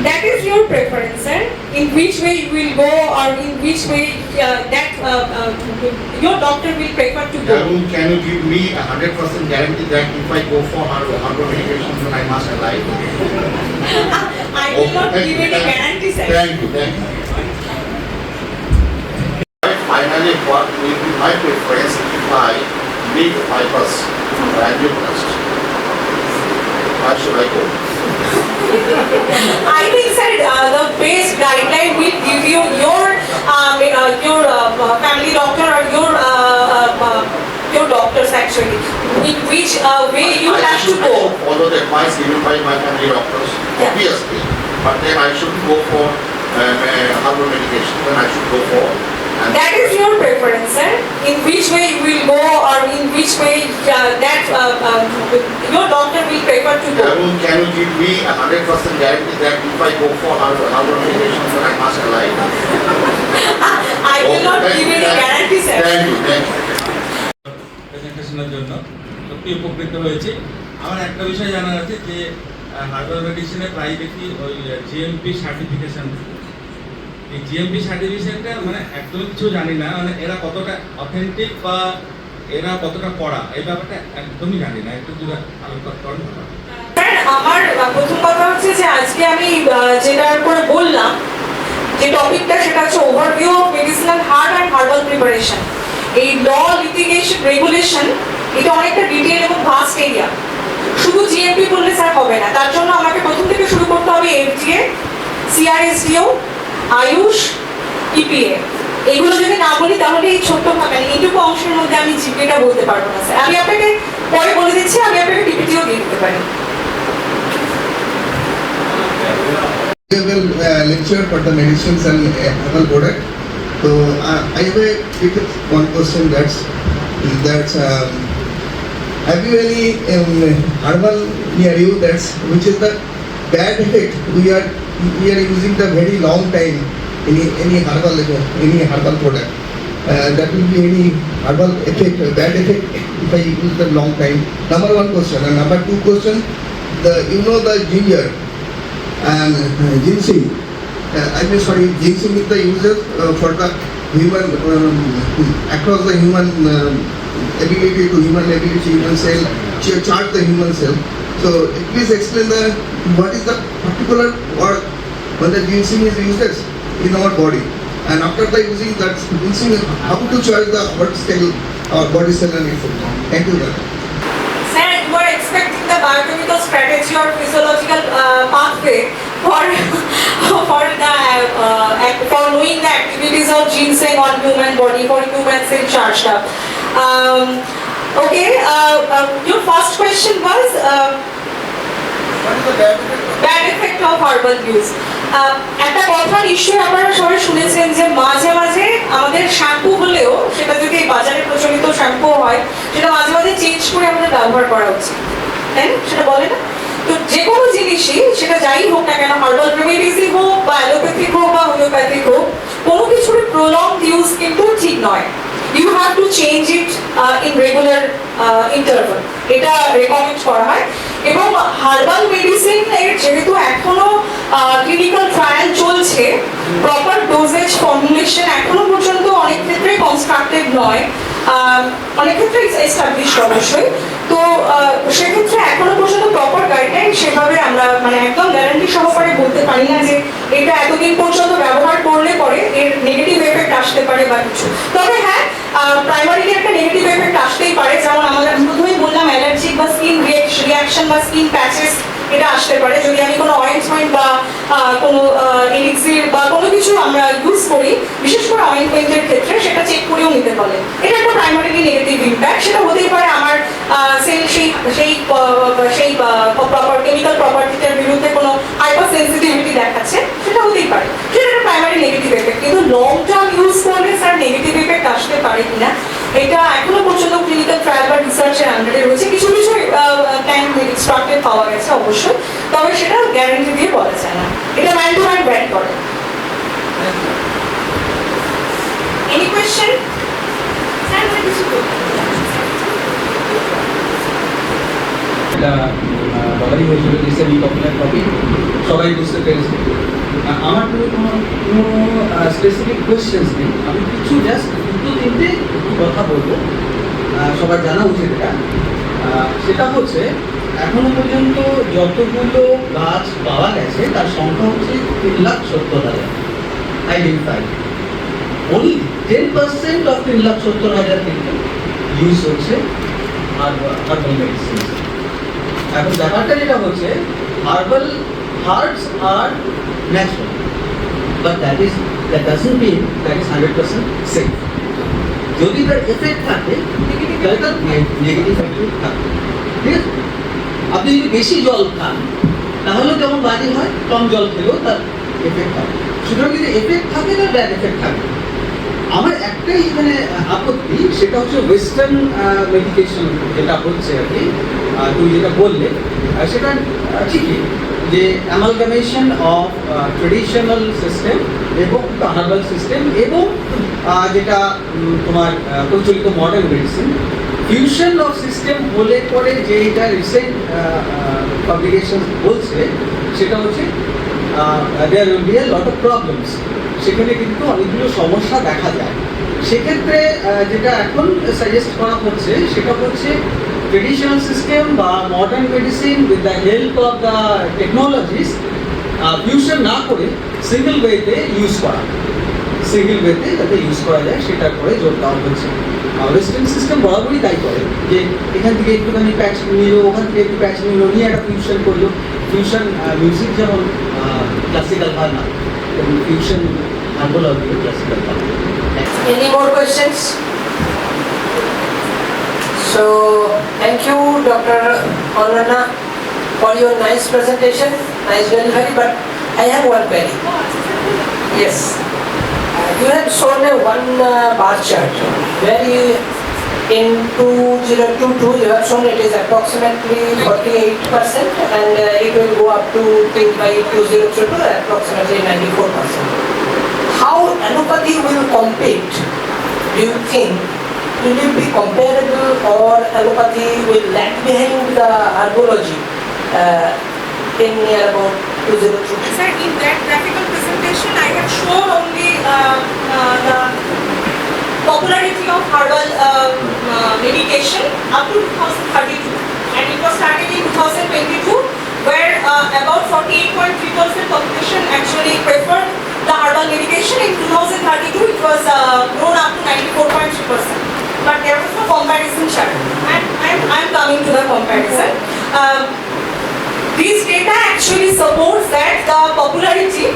That is your preference, sir. In which way you will go, or in which way your doctor will prefer to go. Can you give me 100% guarantee that if I go for herbal medication, then I must alive? I will not give any guarantee, sir. Thank you. Finally, what will be my preference if I need a bypass angioplasty? Where should I go? I think, sir, the best guideline will give you your family doctor or your doctors actually, in which way you have to go. I should follow the advice given by my family doctors, obviously, but then I shouldn't go for herbal medication, then I should go for. That is your preference, sir. In which way you will go, or in which way your doctor will prefer to go. Can you give me 100% guarantee that if I go for herbal medication, then I must alive? I will not give any guarantee, sir. Thank you. প্রেজেন্টেশনের জন্য সত্যি উপকৃত হয়েছি। আমার একটা বিষয় জানার আছে যে হার্বাল মেডিসিনে প্রায় দেখি ওই জিএমপি সার্টিফিকেশন, এই জিএমপি সার্টিফিকেশনটা মানে একদম কিছু জানি না, মানে এরা কতটা অথেন্টিক বা এরা কতটা কড়া, এই ব্যাপারটা একদমই জানি না, একটু যদি আলোচনা করেন। আমার প্রথম কথা হচ্ছে যে আজকে আমি যেটার উপরে বললাম যে টপিকটা, সেটা হচ্ছে overview of medicinal herb and herbal preparation. এই ল, লিটিগেশন, রেগুলেশন, এটা অনেকটা ডিটেইল এবং ভাস্ট এরিয়া। শুধু জিএমপি বললে স্যার হবে না, তার জন্য আমাকে প্রথম থেকে শুরু করতে হবে এফডিএ, সিআরএসডিও, আয়ুষ, ইপিএ। এগুলো যদি না বলি তাহলে এই ছোট্ট মানে এইটুকু অংশের মধ্যে আমি জিপিটা বলতে পারবো না স্যার। আমি আপনাকে পরে বলে দিচ্ছি, আমি আপনাকে টিপিটিও দিয়ে দিতে পারি। Lecture for the medicines and herbal product. So I have one question that's have you any herbal near you which is the bad effect we are using the very long time any herbal product that will be any herbal effect, bad effect if I use the long time. Number one question. And number two question, the ginger and ginseng. Ginseng is the uses for the human across the human ability to human cell, charge the human cell. So please explain what is the particular work when the ginseng is used in our body, and after the using that ginseng, how to charge the body cell and etc. Thank you very much. Sir, you are expecting the biochemical strategy or physiological pathway for knowing the activities of ginseng on human body, for human cell charged up. Okay, your first question was What is the bad effect of herbal use. একটা কথার issue আপনারা সবাই শুনেছেন যে মাঝে মাঝে আমাদের shampoo ব্যবহার করা উচিত, তাই না? সেটা বলে না? তো যে কোনো জিনিসই, সেটা যাই হোক না কেন, হার্বাল রেমেডিসই হোক বা অ্যালোপ্যাথিক হোক বা হোমিওপ্যাথিক হোক, কোনো কিছুর প্রলং ইউজ কিন্তু ঠিক নয়। You have to change it in regular interval, এটা রেকমেন্ড করা হয়। এবং হার্বাল মেডিসিন এর যেহেতু এখনো ক্লিনিক্যাল ট্রায়াল চলছে, প্রপার ডোজেজ ফর্মুলেশন এখনো পর্যন্ত অনেক ক্ষেত্রে কনস্ট্রাক্টেড নয়, অনেক ক্ষেত্রে এস্টাবলিশড অবশ্যই। তো সেক্ষেত্রে এখনো পর্যন্ত প্রপার গাইডলাইন সেভাবে আমরা মানে একদম গ্যারান্টি সহকারে বলতে পারি না যে এটা এতদিন পর্যন্ত ব্যবহার করলে পরে এর নেগেটিভ এফেক্ট আসতে পারে বা কিছু। তবে হ্যাঁ, প্রাইমারিলি একটা নেগেটিভ এফেক্ট আসতেই পারে, যেমন আমাদের প্রথমেই বললাম অ্যালার্জিক বা স্কিন রিয়াকশন বা স্কিন প্যাচেস, এটা আসতে পারে যদি আমি কোনো অয়েন্টমেন্ট বা কোনো এলিক্সির বা কোনো কিছু আমরা ইউজ করি, বিশেষ করে অয়েন্টমেন্টের ক্ষেত্রে সেটা চেক করেও নিতে পারে। এটা একটা প্রাইমারিলি নেগেটিভ ইম্প্যাক্ট, সেটা হতেই পারে আমার সেই প্রপার কেমিক্যাল প্রপার্টিটার বিরুদ্ধে কোনো হাইপার সেন্সিটিভিটি দেখাচ্ছে, সেটা হতেই পারে, সেটা একটা প্রাইমারি নেগেটিভ এফেক্ট। কিন্তু লং টার্ম ইউজ করলে স্যার নেগেটিভ এফেক্ট আসতে পারে কিনা, এটা এখনো পর্যন্ত ক্লিনিক্যাল ট্রায়াল বা রিসার্চের আন্ডারে রয়েছে। কিছু কিছু প্ল্যান্ট এক্সট্রাক্টেড পাওয়া গেছে অবশ্যই, তবে সেটা গ্যারান্টি দিয়ে বলা যায় না, এটা ম্যান টু ম্যান ভ্যারি করে। Any question? স্যার কিছু বলাই হয়েছিল যে সেমি পপুলার টপিক, সবাই বুঝতে পেরেছে। আমার কোনো স্পেসিফিক কোয়েশ্চেন্স নেই, আমি কিছু জাস্ট দুটো তিনটে কথা বলবো, সবার জানা উচিত এটা। সেটা হচ্ছে এখনো পর্যন্ত যতগুলো গাছ পাওয়া গেছে তার সংখ্যা হচ্ছে 3,70,000 আইডেন্টিফাইড। only 10% of 3,70,000 কিন্তু ইউজ হচ্ছে হার্বাল মেডিসিন। এখন ব্যাপারটা যেটা হচ্ছে হার্বাল হার্বস আর natural, but that doesn't mean that is 100% safe. যদি তার এফেক্ট থাকে তাহলে তার নেগেটিভ এফেক্ট থাকে, ঠিক আছে? আপনি যদি বেশি জল খান তাহলেও যেমন বাজে হয়, কম জল খেলেও তার এফেক্ট থাকে। সুতরাং যদি এফেক্ট থাকে তার ব্যাড এফেক্ট থাকে। আমার একটাই এখানে আপত্তি, সেটা হচ্ছে ওয়েস্টার্ন মেডিকেশন যেটা হচ্ছে আর কি, তুমি যেটা বললে সেটা ঠিকই, যে অ্যামালগামেশন অফ ট্রেডিশনাল সিস্টেম এবং হার্বাল সিস্টেম এবং যেটা তোমার প্রচলিত modern medicine, fusion of system বলে পরে যে এটা রিসেন্ট পাবলিকেশন বলছে, সেটা হচ্ছে there will be a lot of problems. সেখানে কিন্তু অনেকগুলো সমস্যা দেখা যায়। সেক্ষেত্রে যেটা এখন সাজেস্ট করা হচ্ছে সেটা হচ্ছে ট্রেডিশনাল সিস্টেম বা modern medicine with the help of the technologies fusion না করে সিঙ্গেল ওয়েতে ইউজ করা, সিঙ্গেল ওয়েতে যাতে ইউজ করা যায় সেটা করে জোর দেওয়া হচ্ছে। ওয়েস্টার্ন সিস্টেম বরাবরই তাই করে, যে এখান থেকে একটুখানি প্যাচ নিল, ওখান থেকে একটু প্যাচ নিল, নিয়ে একটা ফিউশন করলো। ফিউশন মিউজিক যেমন ক্লাসিক্যাল হয় না, এবং ফিউশন হার্বাল ক্লাসিক্যাল হয়। Any more questions? So, thank you, Dr. Ananya, for your nice presentation, nice delivery. But I have one query. Yes, you have shown one bar chart where you, in 2022 you have shown it is approximately 48%, and it will go up to by 2022 approximately 94%. How allopathy will compete? Do you think will it be comparable, or allopathy will lag behind the herbology in near about 2022? Sir, in that graphical presentation, I have shown only the popularity of herbal medication up to 2032, and it was started in 2022, where about 48.3% population actually preferred the herbal medication. In 2032, it was grown up to 94.3%. But there was no comparison chart, and I'm coming to the comparison. These data actually supports that the popularity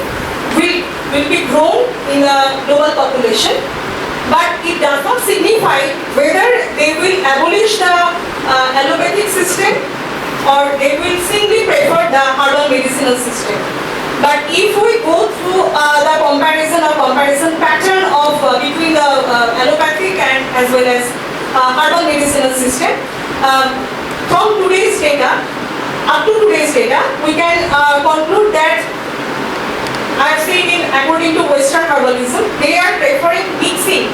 will be grown in the global population, but it does not signify whether they will abolish the allopathic system or they will simply prefer the herbal medicinal system. But if we go through the comparison pattern of between the allopathic and as well as herbal medicinal system, from today's data, up to today's data, we can conclude that I have seen in according to Western herbalism, they are preferring mixing.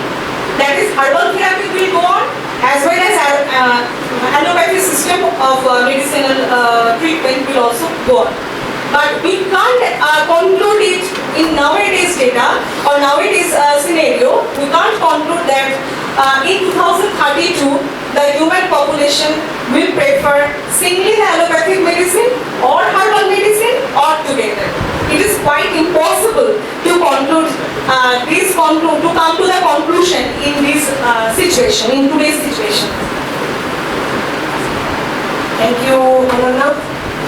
That is, herbal therapy will go on as well as allopathy system of medicinal treatment will also go on. But we can't conclude it in nowadays data or nowadays scenario. We can't conclude that in 2032 the human population will prefer singly the allopathic medicine or herbal medicine or together. It is quite impossible to conclude to come to the conclusion in this situation, in today's situation. Thank you, Ananya.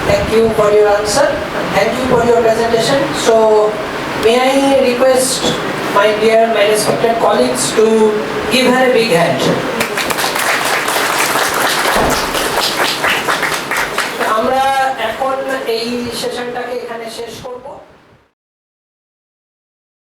Thank you for your answer. And thank you for your presentation. So, may I request my dear, my respected colleagues to give her a big hand. আমরা এখন এই সেশনটাকে এখানে শেষ করব।